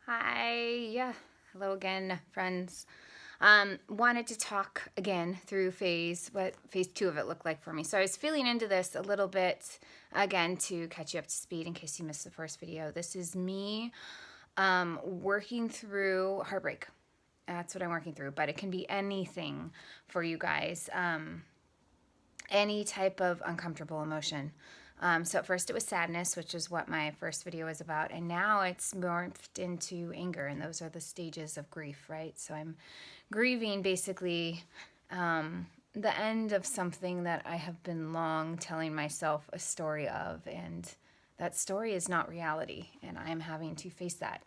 Hi, yeah, hello again, friends. Wanted to talk again through what phase 2 of it looked like for me. So I was feeling into this a little bit again to catch you up to speed in case you missed the first video. This is me working through heartbreak. That's what I'm working through, but it can be anything for you guys. Any type of uncomfortable emotion. So at first it was sadness, which is what my first video was about, and now it's morphed into anger, and those are the stages of grief, right? So I'm grieving basically the end of something that I have been long telling myself a story of, and that story is not reality, and I am having to face that.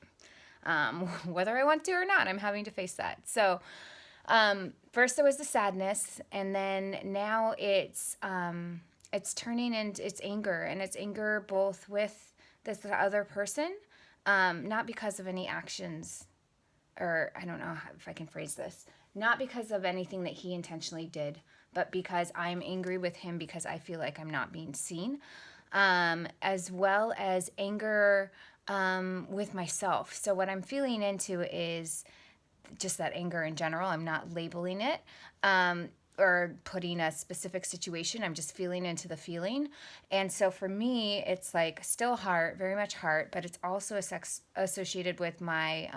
Whether I want to or not, I'm having to face that. So first there was the sadness, and then now it's turning into it's anger, and it's anger both with this other person, not because of any actions, or I don't know if I can phrase this, not because of anything that he intentionally did, but because I'm angry with him because I feel like I'm not being seen, as well as anger with myself. So what I'm feeling into is just that anger in general. I'm not labeling it or putting a specific situation. I'm just feeling into the feeling. And so for me, it's like still heart, very much heart, but it's also associated with my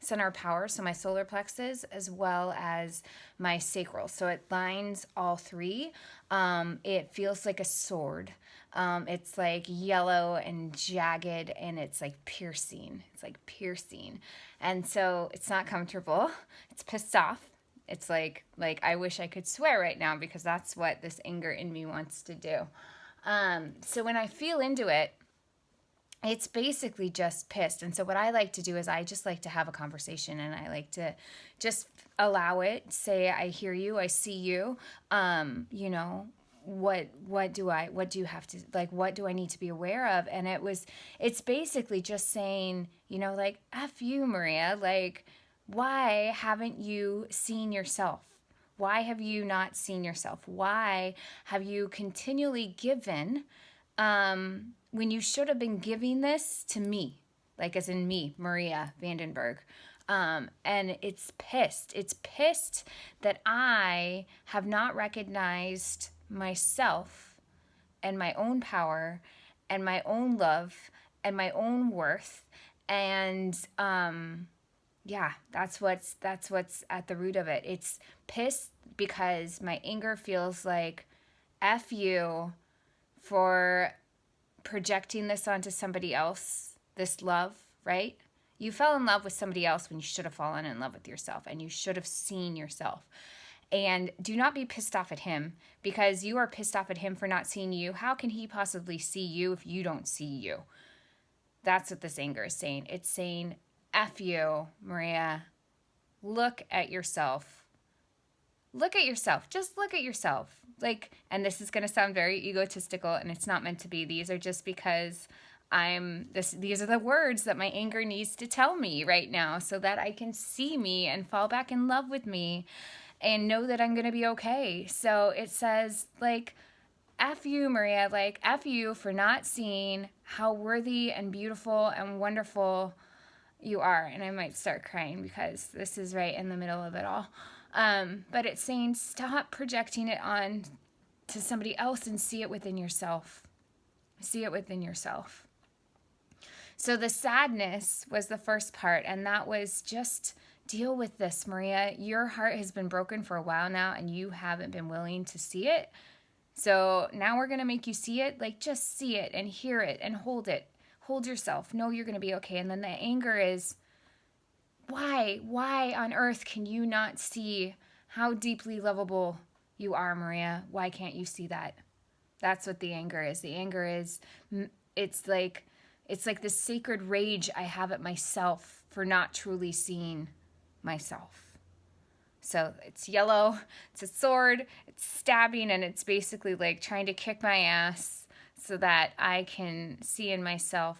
center of power, so my solar plexus, as well as my sacral. So it lines all three. It feels like a sword. It's like yellow and jagged, and it's like piercing. It's like piercing. And so it's not comfortable. It's pissed off. It's like I wish I could swear right now because that's what this anger in me wants to do. So when I feel into it, it's basically just pissed. And so what I like to do is I just like to have a conversation, and I like to just allow it, say, I hear you, I see you, you know, what do you have to, like, what do I need to be aware of? And it's basically just saying, you know, like, F you, Maria, like, why haven't you seen yourself? Why have you not seen yourself? Why have you continually given when you should have been giving this to me, like as in me, Maria Vandenberg? And it's pissed. It's pissed that I have not recognized myself and my own power and my own love and my own worth. And yeah, that's what's at the root of it. It's pissed because my anger feels like F you for projecting this onto somebody else, this love, right? You fell in love with somebody else when you should have fallen in love with yourself, and you should have seen yourself. And do not be pissed off at him because you are pissed off at him for not seeing you. How can he possibly see you if you don't see you? That's what this anger is saying. It's saying, F you, Maria. Look at yourself. Look at yourself. Just look at yourself. Like, and this is going to sound very egotistical, and it's not meant to be. These are just because these are the words that my anger needs to tell me right now so that I can see me and fall back in love with me and know that I'm going to be okay. So it says, like, F you, Maria, like, F you for not seeing how worthy and beautiful and wonderful you are. And I might start crying because this is right in the middle of it all. But it's saying stop projecting it on to somebody else and see it within yourself. See it within yourself. So the sadness was the first part, and that was just deal with this, Maria. Your heart has been broken for a while now, and you haven't been willing to see it. So now we're going to make you see it. Like, just see it and hear it and hold it. Hold yourself. Know you're going to be okay. And then the anger is, why on earth can you not see how deeply lovable you are, Maria? Why can't you see that? That's what the anger is. The anger is, it's like this sacred rage I have at myself for not truly seeing myself. So it's yellow, it's a sword, it's stabbing, and it's basically like trying to kick my ass so that I can see in myself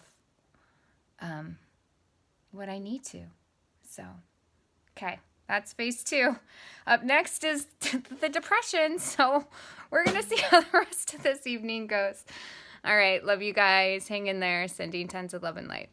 what I need to. So, okay, that's phase 2. Up next is the depression, so we're going to see how the rest of this evening goes. All right, love you guys. Hang in there. Sending tons of love and light.